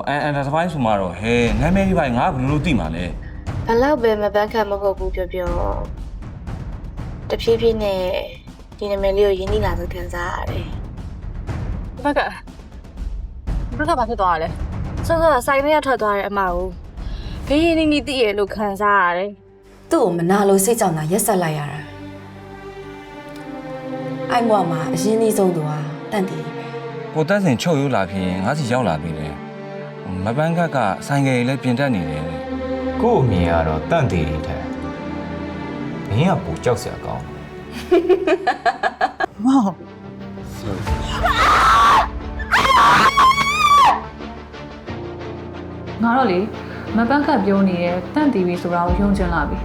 and that's why ဆိုမှတော့ဟဲနာမည်ကြီးပိုင်းငါဘယ်လိုသိမှာလဲ ဘလောက်ပဲမပန်းခတ်မဟုတ်ဘူးပြောတဖြည်းဖြည်းနဲ့ဒီနာမည်လေးကိုရင်းနှီးလာသခံစားရတယ်ဘက်ကဘာဖြစ်သွားလဲဆိုတော့ဆိုင်ထဲကထွက်သွားတဲ့အမကိုဘေးရင်းနှီးသိရလို့ခံစားရတယ် သူ့ကိုမနာလို့စိတ်ကြောင့်သာရက်ဆက်လိုက်ရတာအိုင်ဘွားမှာအရင်နှီးဆုံးသူဟာတန့်တည်ပဲ ကိုတက်စင်ချုပ်ရိုးလာဖြစ်ရင်ငါစီရောက်လာပြီလေမပန်းခက်ကဆိုင်ကလေးလည်းပြင်တတ်နေတယ် ကို့အမြင်ကတော့တန့်တည်ထက်မင်းကပူကြောက်စရာကောင်း မောင်ငါတော့လေမပန်းခတ်ပြောနေတယ်တန့်တီဗီဆိုတာကိုယုံချင်လာပြီ